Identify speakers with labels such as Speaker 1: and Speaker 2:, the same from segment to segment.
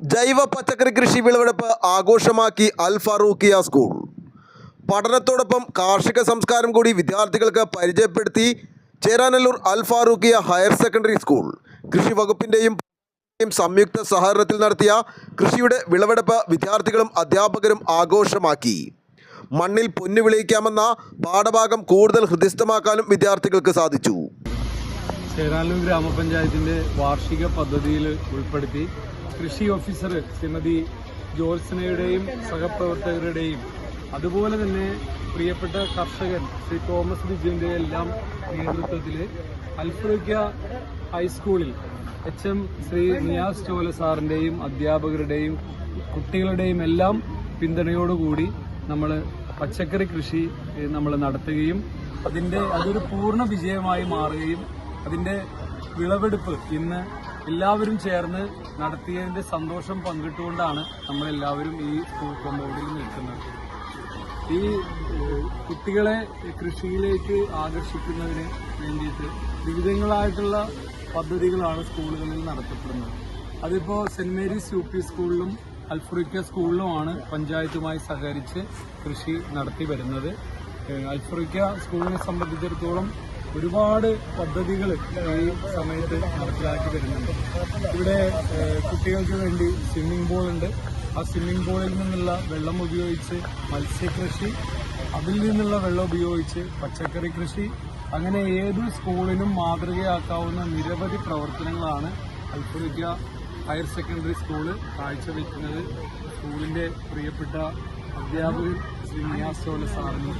Speaker 1: ജൈവ പച്ചക്കറി കൃഷി വിളവെടുപ്പ് ആഘോഷമാക്കി അൽ ഫാറൂഖിയ സ്കൂൾ. പഠനത്തോടൊപ്പം കാർഷിക സംസ്കാരം കൂടി വിദ്യാർത്ഥികൾക്ക് പരിചയപ്പെടുത്തി ചേരാനല്ലൂർ അൽ ഫാറൂഖിയ ഹയർ സെക്കൻഡറി സ്കൂൾ കൃഷി വകുപ്പിൻ്റെയും സംയുക്ത സഹകരണത്തിൽ നടത്തിയ കൃഷിയുടെ വിളവെടുപ്പ് വിദ്യാർത്ഥികളും അധ്യാപകരും ആഘോഷമാക്കി. മണ്ണിൽ പൊന്നു വിളയിക്കാമെന്ന പാഠഭാഗം കൂടുതൽ ഹൃദിസ്ഥമാക്കാനും വിദ്യാർത്ഥികൾക്ക് സാധിച്ചു.
Speaker 2: ചേരാനല്ലൂർ ഗ്രാമപഞ്ചായത്തിൻ്റെ വാർഷിക പദ്ധതിയിൽ ഉൾപ്പെടുത്തി കൃഷി ഓഫീസർ ശ്രീമതി ജോത്സനയുടെയും സഹപ്രവർത്തകരുടെയും അതുപോലെ തന്നെ പ്രിയപ്പെട്ട കർഷകൻ ശ്രീ തോമസ് ബിജുവിൻ്റെ എല്ലാം നേതൃത്വത്തിൽ അൽ ഫാറൂഖിയ ഹൈസ്കൂളിൽ HM ശ്രീ നിയാസ് ചോല സാറിൻ്റെയും അധ്യാപകരുടെയും കുട്ടികളുടെയും എല്ലാം പിന്തുണയോടുകൂടി നമ്മൾ പച്ചക്കറി കൃഷി നമ്മൾ നടത്തുകയും അതൊരു പൂർണ്ണ വിജയമായി മാറുകയും അതിൻ്റെ വിളവെടുപ്പ് ഇന്ന് എല്ലാവരും ചേർന്ന് നടത്തിയതിൻ്റെ സന്തോഷം പങ്കിട്ടുകൊണ്ടാണ് നമ്മളെല്ലാവരും ഈ സ്കൂൾ കോമ്പൗണ്ടിൽ നിൽക്കുന്നത്. ഈ കുട്ടികളെ കൃഷിയിലേക്ക് ആകർഷിക്കുന്നതിന് വേണ്ടിയിട്ട് വിവിധങ്ങളായിട്ടുള്ള പദ്ധതികളാണ് സ്കൂളുകളിൽ നടത്തപ്പെടുന്നത്. അതിപ്പോൾ സെൻറ് മേരീസ് UP സ്കൂളിലും അൽ ഫാറൂഖിയ സ്കൂളിലുമാണ് പഞ്ചായത്തുമായി സഹകരിച്ച് കൃഷി നടത്തി വരുന്നത്. അൽ ഫാറൂഖിയ സ്കൂളിനെ സംബന്ധിച്ചിടത്തോളം ഒരുപാട് പദ്ധതികൾ ഈ സമയത്ത് നടപ്പിലാക്കി വരുന്നുണ്ട്. ഇവിടെ കുട്ടികൾക്ക് വേണ്ടി സ്വിമ്മിംഗ് പൂളുണ്ട്. ആ സ്വിമ്മിംഗ് പൂളിൽ നിന്നുള്ള വെള്ളം ഉപയോഗിച്ച് മത്സ്യകൃഷി, അതിൽ നിന്നുള്ള വെള്ളം ഉപയോഗിച്ച് പച്ചക്കറി കൃഷി, അങ്ങനെ ഏത് സ്കൂളിനും മാതൃകയാക്കാവുന്ന നിരവധി പ്രവർത്തനങ്ങളാണ് അൽ ഫാറൂഖിയ ഹയർ സെക്കൻഡറി സ്കൂള് കാഴ്ചവെക്കുന്നത്. സ്കൂളിൻ്റെ പ്രിയപ്പെട്ട അധ്യാപകർ ശ്രീ നിയാസ് ചോല സാറിനും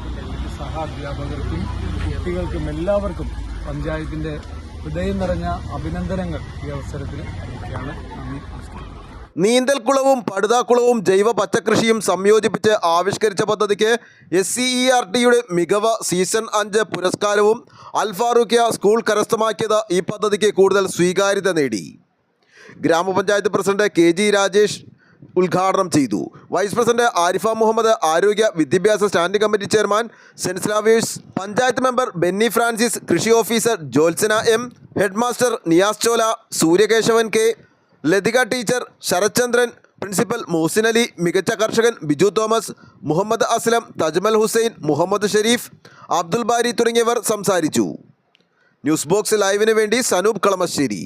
Speaker 2: സഹ അധ്യാപകർക്കും കുട്ടികൾക്കും എല്ലാവർക്കും പഞ്ചായത്തിൻ്റെ ഹൃദയം നിറഞ്ഞ അഭിനന്ദനങ്ങൾ ഈ അവസരത്തിൽ അറിയിക്കുകയാണ്. നന്ദി, നമസ്കാരം.
Speaker 1: നീന്തൽക്കുളവും പടുതാക്കുളവും ജൈവ പച്ചക്കൃഷിയും സംയോജിപ്പിച്ച് ആവിഷ്കരിച്ച പദ്ധതിക്ക് SCERTയുടെ മികവ് സീസൺ 5 പുരസ്കാരവും അൽ ഫാറൂഖിയ സ്കൂൾ കരസ്ഥമാക്കിയത് ഈ പദ്ധതിക്ക് കൂടുതൽ സ്വീകാര്യത നേടി. ഗ്രാമപഞ്ചായത്ത് പ്രസിഡന്റ് KG രാജേഷ് ഉദ്ഘാടനം ചെയ്തു. വൈസ് പ്രസിഡന്റ് ആരിഫ മുഹമ്മദ്, ആരോഗ്യ വിദ്യാഭ്യാസ സ്റ്റാൻഡിംഗ് കമ്മിറ്റി ചെയർമാൻ സെൻസ്ലാവേഴ്സ്, പഞ്ചായത്ത് മെമ്പർ ബെന്നി ഫ്രാൻസിസ്, കൃഷി officer Jyotsna M, head master Niyas Chola, Suryakesavan K, Lathika teacher, Sarathchandran, principal Mohsin Ali, മികച്ച കർഷകൻ ബിജു തോമസ്, മുഹമ്മദ് അസ്ലം, തജ്മൽ ഹുസൈൻ, മുഹമ്മദ് ഷെരീഫ്, അബ്ദുൽ ബാരി തുടങ്ങിയവർ സംസാരിച്ചു. ന്യൂസ് ബോക്സ് ലൈവിന് വേണ്ടി സനൂപ് കളമശ്ശേരി.